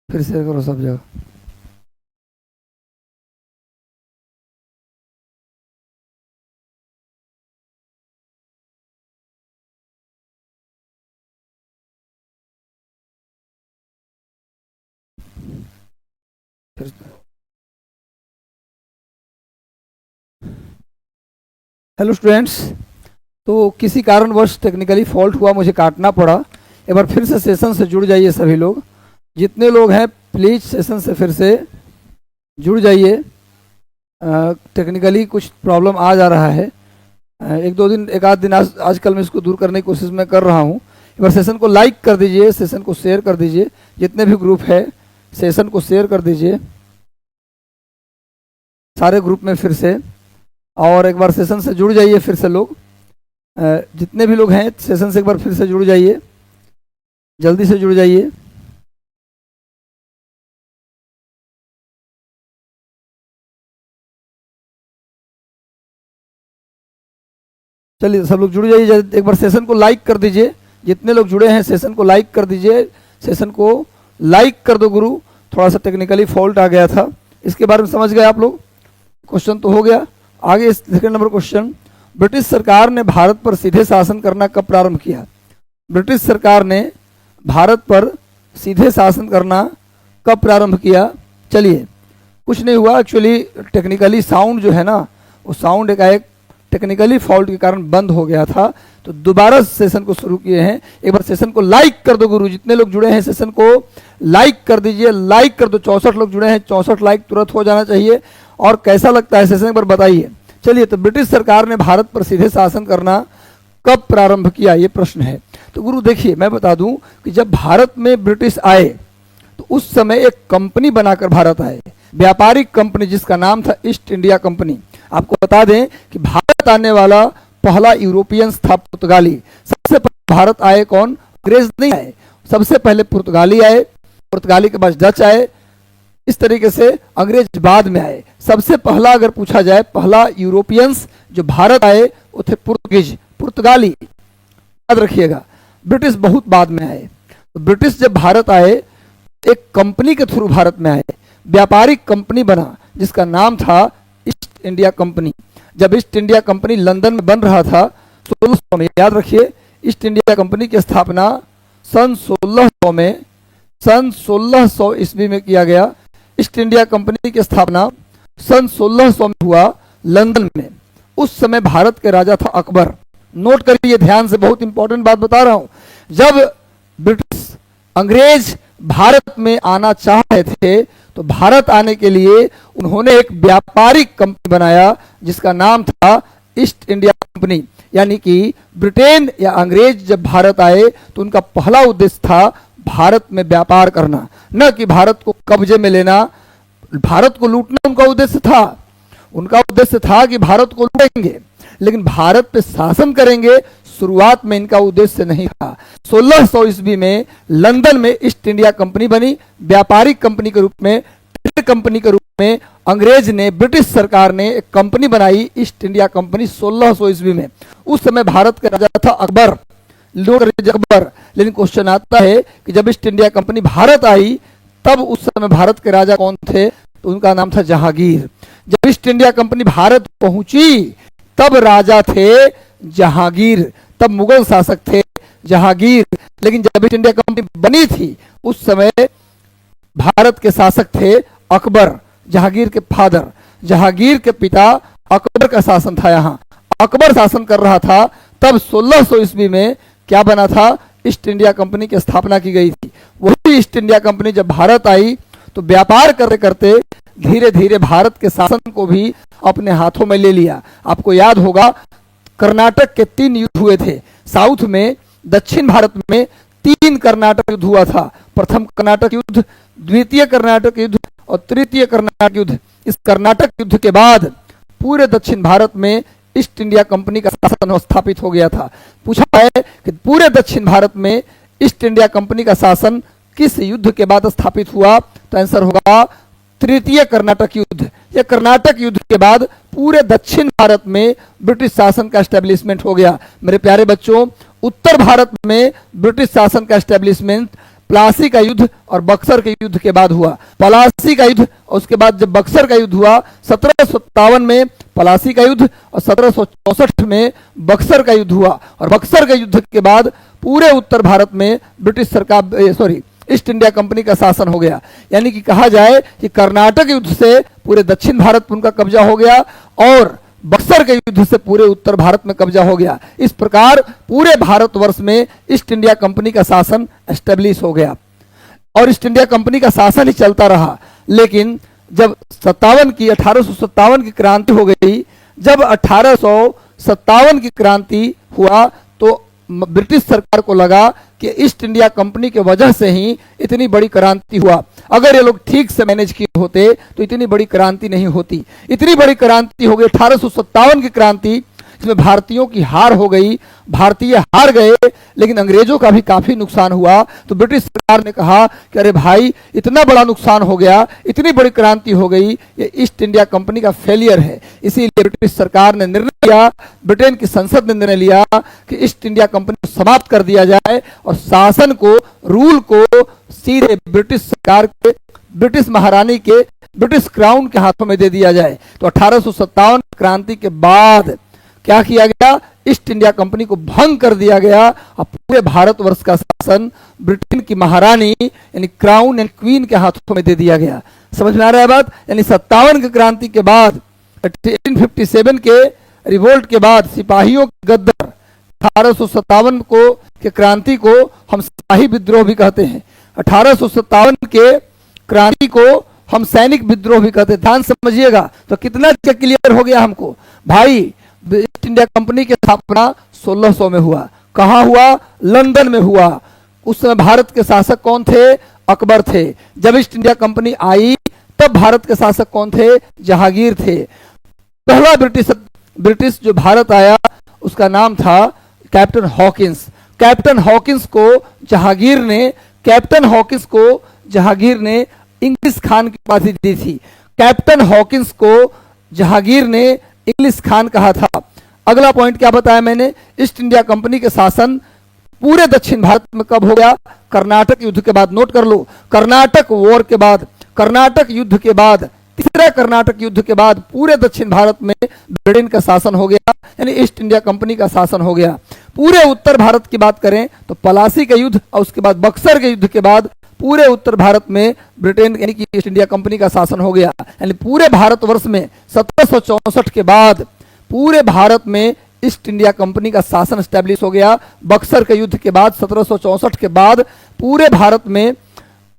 फिर शेयर करो सब जगह। फिर हेलो स्टूडेंट्स, तो किसी कारणवश टेक्निकली फॉल्ट हुआ, मुझे काटना पड़ा। एक बार फिर से सेशन से जुड़ जाइए सभी लोग, जितने लोग हैं प्लीज सेशन से फिर से जुड़ जाइए। टेक्निकली कुछ प्रॉब्लम आ जा रहा है। एक आध दिन आजकल मैं इसको दूर करने की कोशिश मैं कर रहा हूँ। एक बार सेशन को लाइक कर दीजिए, सेशन को शेयर कर दीजिए, जितने भी ग्रुप है सेशन को शेयर कर दीजिए सारे ग्रुप में फिर से। और एक बार सेशन से जुड़ जाइए फिर से लोग, जितने भी लोग हैं सेशन से एक बार फिर से जुड़ जाइए, जल्दी से जुड़ जाइए। चलिए सब लोग जुड़ जाइए, एक बार सेशन को लाइक कर दीजिए, जितने लोग जुड़े हैं सेशन को लाइक कर दीजिए, सेशन को लाइक कर दो गुरु। थोड़ा सा टेक्निकली फॉल्ट आ गया था, इसके बारे में समझ गए आप लोग। क्वेश्चन तो हो गया। आगे सेकंड नंबर क्वेश्चन, ब्रिटिश सरकार ने भारत पर सीधे शासन करना कब प्रारंभ किया? ब्रिटिश सरकार ने भारत पर सीधे शासन करना कब प्रारंभ किया? चलिए, कुछ नहीं हुआ, एक्चुअली टेक्निकली साउंड जो है ना, वो साउंड एक टेक्निकली फॉल्ट के कारण बंद हो गया था, तो दोबारा सेशन को शुरू किए हैं। एक बार सेशन को लाइक कर दो गुरु, जितने लोग जुड़े हैं सेशन को लाइक कर दीजिए, लाइक कर दो। 64 लोग जुड़े हैं, 64 लाइक तुरंत हो जाना चाहिए। और कैसा लगता है सेशन, एक बार बताइए। चलिए, तो ब्रिटिश सरकार ने भारत पर सीधे शासन करना कब प्रारंभ किया, ये प्रश्न है। तो गुरु देखिए, मैं बता दूं कि जब भारत में ब्रिटिश आए तो उस समय एक कंपनी बनाकर भारत आए, व्यापारिक कंपनी, जिसका नाम था ईस्ट इंडिया कंपनी। आपको बता दें कि भारत आने वाला पहला यूरोपियंस था पुर्तगाली। सबसे पहले भारत आए कौन? अंग्रेज नहीं आए, सबसे पहले पुर्तगाली आए, पुर्तगाली के बाद डच आए, इस तरीके से अंग्रेज बाद में आए। सबसे पहला अगर पूछा जाए, पहला यूरोपियंस जो भारत आए वो थे पुर्तगीज, पुर्तगाली, याद रखिएगा। ब्रिटिश बहुत बाद में आए। तो ब्रिटिश जब भारत आए, एक कंपनी के थ्रू भारत में आए, व्यापारिक कंपनी बना जिसका नाम था ईस्ट इंडिया कंपनी। जब ईस्ट इंडिया कंपनी लंदन में बन रहा था 1600 में, याद रखिए, ईस्ट इंडिया कंपनी की स्थापना सन 1600 में, सन 1600 ईस्वी में किया गया। ईस्ट इंडिया कंपनी की स्थापना सन 1600 में हुआ लंदन में। उस समय भारत के राजा था अकबर। नोट करिए ध्यान से, बहुत इंपॉर्टेंट बात बता रहा हूं। जब ब्रिटिश अंग्रेज भारत में आना चाह रहे थे, तो भारत आने के लिए उन्होंने एक व्यापारिक कंपनी बनाया जिसका नाम था ईस्ट इंडिया कंपनी। यानी कि ब्रिटेन या अंग्रेज जब भारत आए तो उनका पहला उद्देश्य था भारत में व्यापार करना, न कि भारत को कब्जे में लेना। भारत को लूटना उनका उद्देश्य था। उनका उद्देश्य था कि भारत को लूटेंगे, लेकिन भारत पे शासन करेंगे, शुरुआत में इनका उद्देश्य नहीं था। 1600 ईस्वी में लंदन में ईस्ट इंडिया कंपनी बनी, व्यापारिक कंपनी के रूप में, ट्रेड कंपनी के रूप में। अंग्रेज ने, ब्रिटिश सरकार ने एक कंपनी बनाई, ईस्ट इंडिया कंपनी, 1600 ईस्वी में। उस समय भारत का राजा था अकबर, अकबर। लेकिन क्वेश्चन आता है कि जब ईस्ट इंडिया कंपनी भारत आई, तब उस समय भारत के राजा कौन थे? तो उनका नाम था जहांगीर। जब ईस्ट इंडिया कंपनी भारत पहुंची, तब राजा थे जहांगीर, तब मुगल शासक थे जहांगीर। लेकिन जब ईस्ट इंडिया कंपनी बनी थी, उस समय भारत के शासक थे अकबर, जहांगीर के फादर, जहांगीर के पिता अकबर का शासन था। यहाँ अकबर शासन कर रहा था। तब 1600 ईस्वी में क्या बना था? ईस्ट इंडिया कंपनी की स्थापना की गई थी। वही ईस्ट इंडिया कंपनी जब भारत आई, तो व्यापार करते करते धीरे धीरे भारत के शासन को भी अपने हाथों में ले लिया। आपको याद होगा, कर्नाटक के 3 युद्ध हुए थे। साउथ में, दक्षिण भारत में 3 कर्नाटक युद्ध हुआ था। प्रथम कर्नाटक युद्ध, द्वितीय कर्नाटक युद्ध और तृतीय कर्नाटक युद्ध। इस कर्नाटक युद्ध के बाद पूरे दक्षिण भारत में ईस्ट इंडिया कंपनी का शासन स्थापित हो गया था। पूछा है कि पूरे दक्षिण भारत में ईस्ट इंडिया कंपनी का शासन किस युद्ध के बाद स्थापित हुआ? तो आंसर होगा तृतीय कर्नाटक युद्ध। यह कर्नाटक युद्ध के बाद पूरे दक्षिण भारत में ब्रिटिश शासन का एस्टेब्लिशमेंट हो गया। मेरे प्यारे बच्चों, उत्तर भारत में ब्रिटिश शासन का एस्टेब्लिशमेंट प्लासी का युद्ध और बक्सर के युद्ध के बाद हुआ। प्लासी का युद्ध और उसके बाद जब बक्सर का युद्ध हुआ 1757 में प्लासी का युद्ध और 1764 में बक्सर का युद्ध हुआ। और बक्सर के युद्ध के बाद पूरे उत्तर भारत में ब्रिटिश सरकार ईस्ट इंडिया कंपनी का शासन हो गया। यानी कि कहा जाए कि कर्नाटक युद्ध से पूरे दक्षिण भारत में उनका कब्जा हो गया और बक्सर के युद्ध से पूरे उत्तर भारत में कब्जा हो गया। इस प्रकार पूरे भारतवर्ष में ईस्ट इंडिया कंपनी का शासन एस्टेब्लिश हो गया और ईस्ट इंडिया कंपनी का शासन ही चलता रहा। लेकिन जब 1857 की क्रांति हो गई, जब 1857 की क्रांति हुआ तो ब्रिटिश सरकार को लगा कि ईस्ट इंडिया कंपनी के वजह से ही इतनी बड़ी क्रांति हुआ। अगर ये लोग ठीक से मैनेज किए होते तो इतनी बड़ी क्रांति नहीं होती। इतनी बड़ी क्रांति हो गई 1857 की क्रांति, इसमें भारतीयों की हार हो गई, भारतीय हार गए, लेकिन अंग्रेजों का भी काफी नुकसान हुआ। तो ब्रिटिश सरकार ने कहा कि अरे भाई इतना बड़ा नुकसान हो गया, इतनी बड़ी क्रांति हो गई, ये ईस्ट इंडिया कंपनी का फेलियर है। इसीलिए ब्रिटिश सरकार ने निर्णय लिया, ब्रिटेन की संसद ने निर्णय लिया कि ईस्ट इंडिया कंपनी को समाप्त कर दिया जाए और शासन को, रूल को सीधे ब्रिटिश सरकार के, ब्रिटिश महारानी के, ब्रिटिश क्राउन के हाथों में दे दिया जाए। तो 1857 क्रांति के बाद क्या किया गया, ईस्ट इंडिया कंपनी को भंग कर दिया गया और पूरे भारतवर्ष का शासन ब्रिटेन की महारानी यानी क्राउन एंड क्वीन के हाथों में दे दिया गया। समझ में आ रहा है बात? यानी 57 की क्रांति के बाद 1857 के रिवोल्ट के बाद सिपाहियों के गद्दार 1857 को के क्रांति को हम सिपाही विद्रोह भी कहते हैं। 1857 के क्रांति को हम सैनिक विद्रोह भी कहते हैं। ध्यान समझिएगा तो कितना क्लियर हो गया हमको। भाई ईस्ट इंडिया कंपनी की स्थापना 1600 में हुआ। कहां हुआ? लंदन में हुआ। उस समय भारत के शासक कौन थे? अकबर थे। जब ईस्ट इंडिया कंपनी आई तब भारत के शासक कौन थे? जहांगीर थे। पहला ब्रिटिश जो भारत आया उसका नाम था कैप्टन हॉकिंस। कैप्टन हॉकिंस को जहांगीर ने इंग्लिश खान की उपाधि दी थी। कैप्टन हॉकिंस को जहांगीर ने इंग्लिश खान कहा था। अगला पॉइंट क्या बताया मैंने? ईस्ट इंडिया कंपनी के शासन पूरे दक्षिण भारत में कब हो गया? कर्नाटक युद्ध के बाद। नोट कर लो, कर्नाटक वॉर के बाद, कर्नाटक युद्ध के बाद, तीसरा कर्नाटक युद्ध के बाद पूरे दक्षिण भारत में ब्रिटेन का शासन हो गया, यानी ईस्ट इंडिया कंपनी का शासन हो गया। पूरे उत्तर भारत की बात करें तो प्लासी का युद्ध और उसके बाद बक्सर के युद्ध के बाद पूरे उत्तर भारत में ब्रिटेन यानी कि ईस्ट इंडिया कंपनी का शासन हो गया। यानी पूरे भारतवर्ष में 1764 के बाद पूरे भारत में ईस्ट इंडिया कंपनी का शासन स्टैब्लिश हो गया। बक्सर के युद्ध के बाद 1764 के बाद पूरे भारत में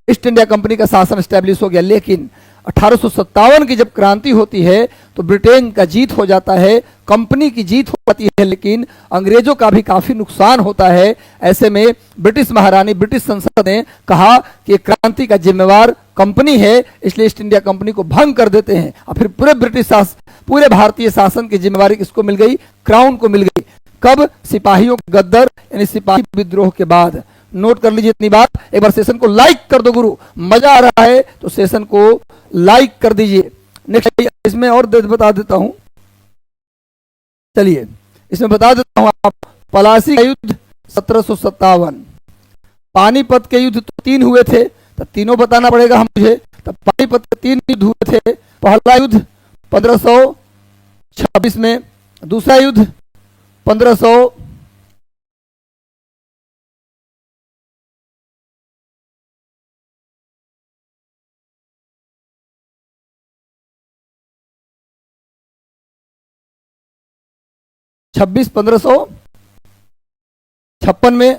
ईस्ट इंडिया कंपनी का शासन स्टैब्लिश हो गया। लेकिन 1857 की जब क्रांति होती है तो ब्रिटेन का जीत हो जाता है, कंपनी की जीत हो जाती है, लेकिन अंग्रेजों का भी काफी नुकसान होता है। ऐसे में ब्रिटिश महारानी, ब्रिटिश संसद ने कहा कि क्रांति का जिम्मेवार कंपनी है, इसलिए ईस्ट इंडिया कंपनी को भंग कर देते हैं। और फिर पूरे भारतीय शासन की जिम्मेवारी किसको मिल गई? क्राउन को मिल गई। कब? सिपाहियों के गद्दार यानी सिपाही विद्रोह के बाद। नोट कर लीजिए इतनी बात। एक बार सेशन को लाइक कर दो गुरु, मजा आ रहा है तो सेशन को लाइक कर दीजिए। नेक्स्ट इसमें और बता देता हूं, चलिए इसमें बता देता हूं। आप प्लासी का युद्ध 1757, पानीपत के युद्ध तो 3 हुए थे, तो तीनों बताना पड़ेगा हम मुझे। तो पानीपत के 3 युद्ध हुए थे। पहला युद्ध 1526 में, दूसरा युद्ध 1500 1556 में,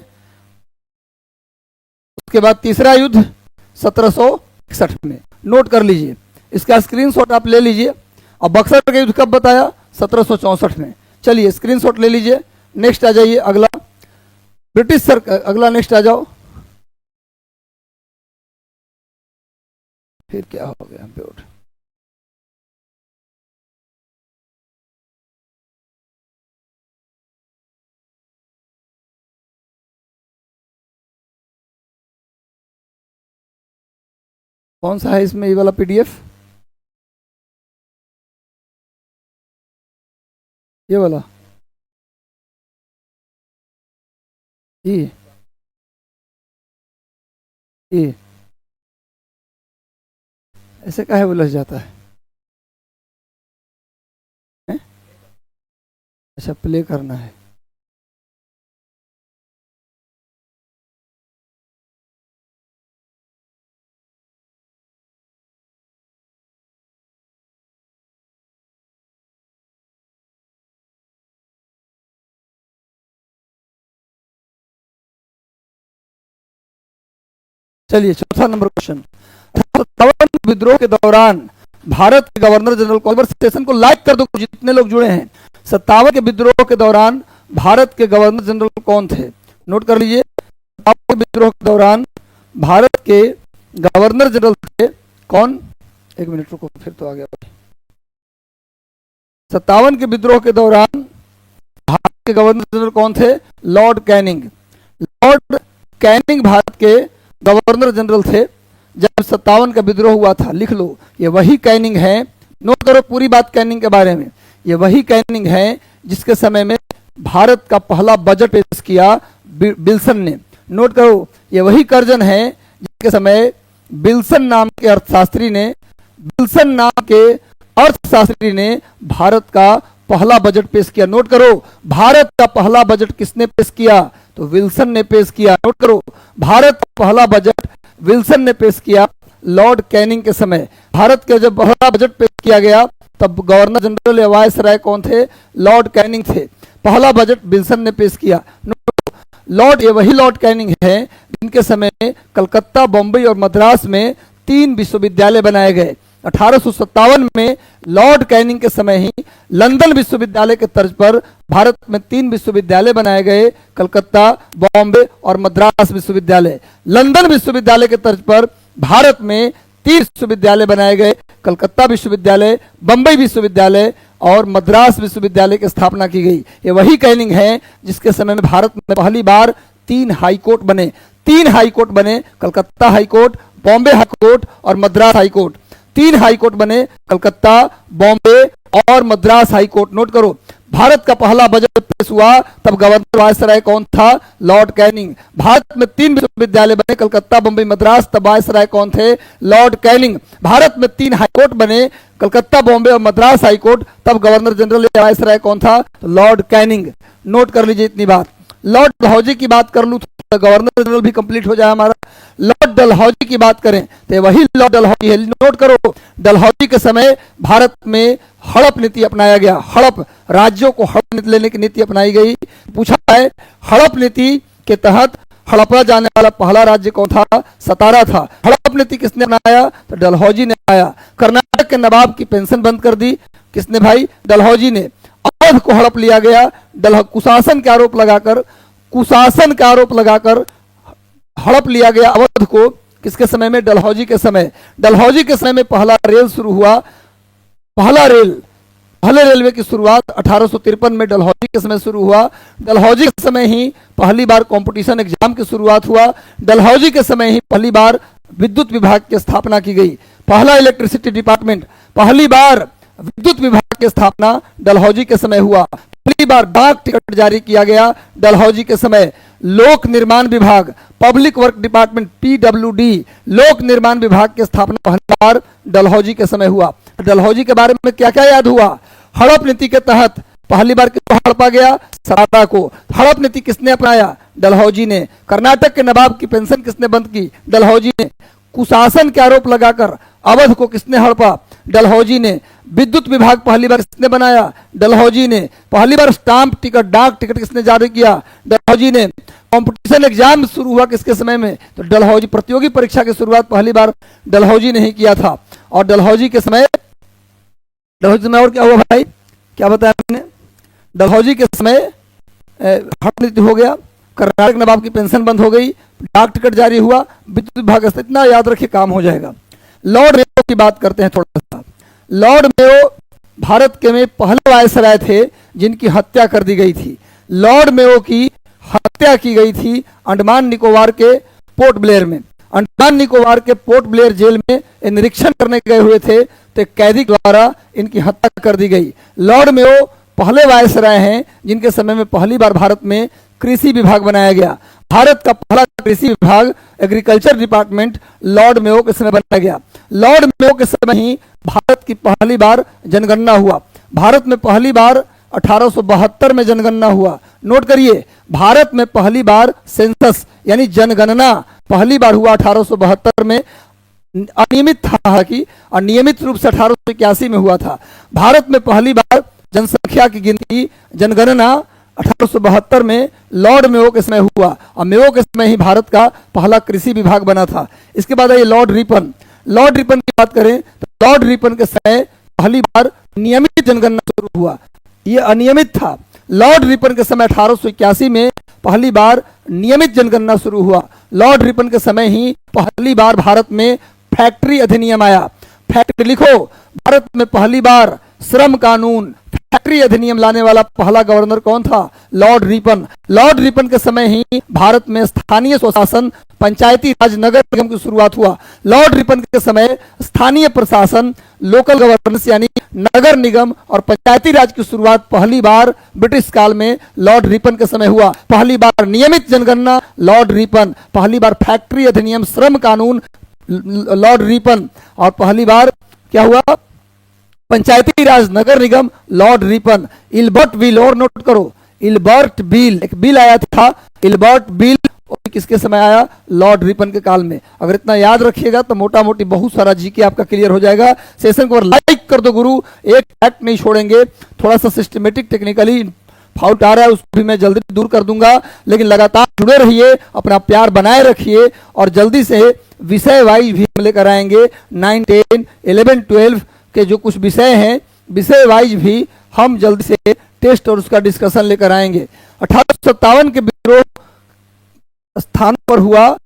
उसके बाद तीसरा युद्ध 1761 में। नोट कर लीजिए, इसका स्क्रीनशॉट आप ले लीजिए। और बक्सर का युद्ध कब बताया? 1764 में। चलिए स्क्रीनशॉट ले लीजिए। नेक्स्ट आ जाइए, अगला ब्रिटिश सरकार, अगला नेक्स्ट आ जाओ। फिर क्या हो गया? ब्यूट कौन सा है इसमें? ये वाला पीडीएफ, ये वाला, ये ए, ऐसे काहे उलझ जाता है? हैं? अच्छा, प्ले करना है। चलिए, चौथा नंबर क्वेश्चन। 1857 विद्रोह के दौरान भारत के गवर्नर जनरल कौन? सेशन को लाइक कर दो जितने लोग जुड़े हैं। 57 के विद्रोह के दौरान भारत के गवर्नर जनरल कौन थे? नोट कर लीजिए। 57 के विद्रोह के दौरान भारत के गवर्नर जनरल थे कौन? एक मिनट रुको, फिर तो आ गया। 57 के विद्रोह के दौरान भारत के गवर्नर जनरल कौन थे? Lord Canning. Lord Canning Bharat के गवर्नर जनरल थे जब 57 का विद्रोह हुआ था। लिख लो, ये वही कैनिंग है। नोट करो पूरी बात कैनिंग के बारे में। ये वही कैनिंग है जिसके समय में भारत का पहला बजट पेश किया विल्सन ने। नोट करो, ये वही कर्जन है जिसके समय विल्सन नाम के अर्थशास्त्री ने भारत का पहला बजट पेश किया। नोट करो, भारत का पहला बजट किसने पेश किया? तो विल्सन ने पेश किया। नोट करो, भारत का पहला बजट विल्सन ने पेश किया लॉर्ड कैनिंग के समय। भारत का जब पहला बजट पेश किया गया तब गवर्नर जनरल या वायसराय कौन थे? लॉर्ड कैनिंग थे। पहला बजट विल्सन ने पेश किया। लॉर्ड, ये वही लॉर्ड कैनिंग है जिनके समय में कलकत्ता, बॉम्बे और मद्रास में 3 विश्वविद्यालय बनाए गए। 1857 में लॉर्ड कैनिंग के समय ही लंदन विश्वविद्यालय के तर्ज पर भारत में 3 विश्वविद्यालय बनाए गए, कलकत्ता, बॉम्बे और मद्रास विश्वविद्यालय। लंदन विश्वविद्यालय के तर्ज पर भारत में 3 विश्वविद्यालय बनाए गए, कलकत्ता विश्वविद्यालय, बंबई विश्वविद्यालय और मद्रास विश्वविद्यालय की स्थापना की गई। ये वही कैनिंग है जिसके समय में भारत में पहली बार 3 हाईकोर्ट बने। 3 हाईकोर्ट बने, कलकत्ता हाईकोर्ट, बॉम्बे हाईकोर्ट और मद्रास हाईकोर्ट। 3 हाईकोर्ट बने, कलकत्ता, बॉम्बे और मद्रास हाईकोर्ट। नोट करो, भारत का पहला बजट पेश हुआ तब गवर्नर वायसराय कौन था? Lord Canning. भारत में 3 विश्वविद्यालय बने, कलकत्ता, बंबई, मद्रास, तब वायसराय कौन थे? Lord Canning. भारत में 3 हाईकोर्ट बने, कलकत्ता, बॉम्बे और मद्रास हाईकोर्ट, तब गवर्नर जनरल या वायसराय कौन था? तो लॉर्ड कैनिंग। नोट कर लीजिए इतनी बात। लॉर्ड डलहौजी की बात कर लूं तो गवर्नर जनरल भी कंप्लीट हो जाए हमारा। लॉर्ड डलहौजी की बात करें तो वही लॉर्ड डलहौजी है। नोट करो, डलहौजी के समय भारत में हड़प नीति अपनाया गया। हड़प, राज्यों को हड़प नीति लेने की नीति अपनाई गई। पूछा है, हड़प नीति के तहत हड़पा जाने वाला पहला राज्य कौन था? सतारा था। हड़प नीति किसने अपनाया? तो डलहौजी ने अपनाया। कर्नाटक के नवाब की पेंशन बंद कर दी किसने भाई? डलहौजी ने। अवध को हड़प लिया गया, कुशासन का आरोप लगाकर हड़प लिया गया अवध को। किसके समय में? डलहौजी के समय। डलहौजी के समय में पहला रेल शुरू हुआ। पहले रेलवे की शुरुआत 1853 में डलहौजी के समय शुरू हुआ। डलहौजी के समय ही पहली बार कंपटीशन एग्जाम की शुरुआत हुआ। डलहौजी के समय ही पहली बार विद्युत विभाग की स्थापना की गई। पहला इलेक्ट्रिसिटी डिपार्टमेंट, पहली बार विद्युत विभाग की स्थापना डलहौजी के समय हुआ। पहली बार डाक टिकट जारी किया गया डलहौजी के समय। लोक निर्माण विभाग, पब्लिक वर्क डिपार्टमेंट, PWD, लोक निर्माण विभाग की स्थापना पहली बार डलहौजी के समय हुआ। डलहौजी के बारे में क्या क्या याद हुआ? हड़प नीति के तहत पहली बार किसको हड़पा गया? सतारा को। हड़प नीति किसने अपनाया? डलहौजी ने। कर्नाटक के नवाब की पेंशन किसने बंद की? डलहौजी ने। कुशासन के आरोप लगाकर अवध को किसने हड़पा? डलहौजी ने। विद्युत विभाग पहली बार किसने बनाया? डलहौजी ने। पहली बार स्टाम्प टिकट, डाक टिकट किसने जारी किया? डलहौजी ने। कंपटीशन एग्जाम शुरू हुआ किसके समय में? तो डलहौजी। प्रतियोगी परीक्षा की शुरुआत पहली बार डलहौजी ने ही किया था। और डलहौजी के समय और क्या हुआ भाई? क्या बताया मैंने? डलहौजी के समय हड़प नीति हो गया, कर्नाटक नवाब की पेंशन बंद हो गई, डाक टिकट जारी हुआ, विद्युत विभाग से। इतना याद रखिए, काम हो जाएगा। लॉर्ड मेयो की बात करते हैं थोड़ा सा। लॉर्ड मेयो भारत के में पहले वायसराय थे जिनकी हत्या कर दी गई थी। लॉर्ड मेयो की हत्या की गई थी अंडमान निकोबार के पोर्ट ब्लेयर में। अंडमान निकोबार के पोर्ट ब्लेयर जेल में निरीक्षण करने गए हुए थे तो कैदी द्वारा इनकी हत्या कर दी गई। लॉर्ड मेयो पहले वायसराय हैं जिनके समय में पहली बार भारत में कृषि विभाग बनाया गया। भारत का पहला कृषि विभाग एग्रीकल्चर डिपार्टमेंट लॉर्ड मेयो के समय बनाया गया। लॉर्ड मेयो के समय ही भारत की पहली बार जनगणना हुआ। भारत में पहली बार 1872 में जनगणना हुआ। नोट करिए, भारत में पहली बार सेंसस यानी जनगणना पहली बार हुआ 1872 में। अनियमित था कि अनियमित रूप से 1881 में हुआ था। भारत में पहली बार जनसंख्या की गिनती जनगणना 1872 में लॉर्ड मेयो के समय हुआ और मेयो के समय ही भारत का पहला कृषि विभाग बना था। इसके बाद आइए लॉर्ड रिपन। लॉर्ड रिपन की बात करें तो लॉर्ड रिपन के समय पहली बार नियमित जनगणना शुरू हुआ। ये अनियमित था। लॉर्ड रिपन के समय 1881 में पहली बार नियमित जनगणना शुरू हुआ। लॉर्ड रिपन के समय ही पहली बार भारत में फैक्ट्री अधिनियम आया। फैक्ट्री लिखो, भारत में पहली बार श्रम कानून फैक्ट्री अधिनियम लाने वाला पहला गवर्नर कौन था? Lord Ripon. लॉर्ड रिपन के समय ही भारत में स्थानीय स्वशासन पंचायती राज नगर निगम की शुरुआत हुआ। लॉर्ड रिपन के समय स्थानीय प्रशासन लोकल गवर्नेंस यानी नगर निगम और पंचायती राज की शुरुआत पहली बार ब्रिटिश काल में लॉर्ड रिपन के समय हुआ। पहली बार नियमित जनगणना लॉर्ड रिपन, पहली बार फैक्ट्री अधिनियम श्रम कानून लॉर्ड रिपन, और पहली बार क्या हुआ? पंचायती राज नगर निगम लॉर्ड रिपन। इल्बर्ट बिल, और नोट करो, इल्बर्ट बिल, एक बिल आया था इल्बर्ट बिल, किसके समय आया? लॉर्ड रिपन के काल में। अगर इतना याद रखिएगा तो मोटा मोटी बहुत सारा जीके आपका क्लियर हो जाएगा। सेशन को लाइक कर दो गुरु, एक फैक्ट नहीं छोड़ेंगे। थोड़ा सा सिस्टमेटिक टेक्निकली फाउट आ रहा है, उसको भी मैं जल्दी दूर कर दूंगा, लेकिन लगातार जुड़े रहिए, अपना प्यार बनाए रखिए और जल्दी से विषय वाइज भी हम लेकर आएंगे। 9, 10, 11, 12 के जो कुछ विषय हैं, विषय वाइज भी हम जल्दी से टेस्ट और उसका डिस्कशन लेकर आएंगे। 1857 के विद्रोह स्थान पर हुआ,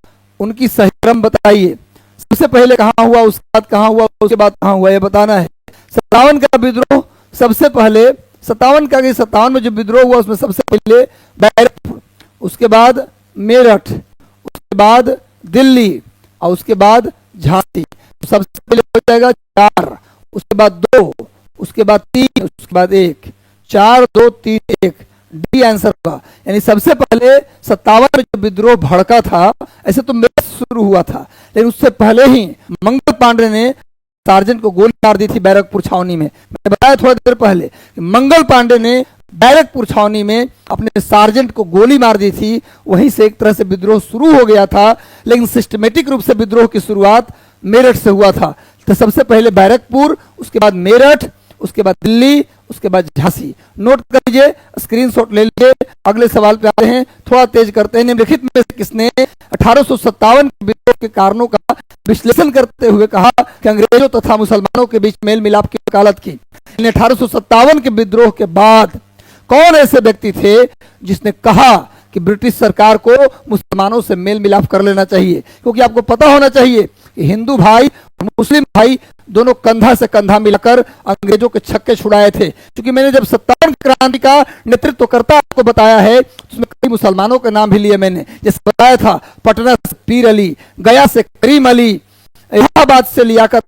उनकी सही क्रम बताइए। सबसे पहले कहाँ हुआ, उसके बाद कहाँ हुआ, उसके बाद कहाँ हुआ, ये बताना है। 57 का विद्रोह सबसे पहले 57 में जो विद्रोह हुआ उसमें सबसे पहले बैरकपुर, उसके बाद मेरठ, उसके बाद दिल्ली और उसके बाद झांसी। सबसे पहले हो जाएगा 4, उसके बाद 2, उसके बाद 3, उसके बाद 1। 4, 2, 3, 1 डी आंसर होगा। यानी सबसे पहले 57 में जो विद्रोह भड़का था, ऐसे तो मेरठ शुरू हुआ था, लेकिन उससे पहले ही मंगल पांडे ने सार्जेंट को गोली मार दी थी बैरकपुर छावनी में। मैंने बताया थोड़ा देर पहले कि मंगल पांडे ने बैरकपुर छावनी में अपने सार्जेंट को गोली मार दी थी। वहीं से एक तरह से विद्रोह शुरू हो गया था, लेकिन सिस्टमेटिक रूप से विद्रोह की शुरुआत मेरठ से हुआ था। तो सबसे पहले बैरकपुर, उसके बाद मेरठ, उसके बाद दिल्ली, उसके बाद झांसी। नोट कर लीजिए, स्क्रीनशॉट ले लीजिए। अगले सवाल पे आते हैं, थोड़ा तेज करते हैं। निम्नलिखित में से किसने 1857 के विद्रोह के कारणों का विश्लेषण करते हुए कहा कि अंग्रेजों तथा मुसलमानों के बीच मेल मिलाप की वकालत की? 1857 के विद्रोह के बाद कौन ऐसे व्यक्ति थे जिसने कहा कि ब्रिटिश सरकार को मुसलमानों से मेल मिलाप कर लेना चाहिए? क्योंकि आपको पता होना चाहिए कि हिंदू भाई और मुस्लिम भाई दोनों कंधा से कंधा मिलाकर अंग्रेजों के छक्के छुड़ाए थे। क्योंकि मैंने जब 57 क्रांति का नेतृत्व करता आपको बताया है, उसमें कई मुसलमानों के नाम भी लिए मैंने, जैसे बताया था पटना से पीर अली, गया से करीम अली, इलाहाबाद से लियाकत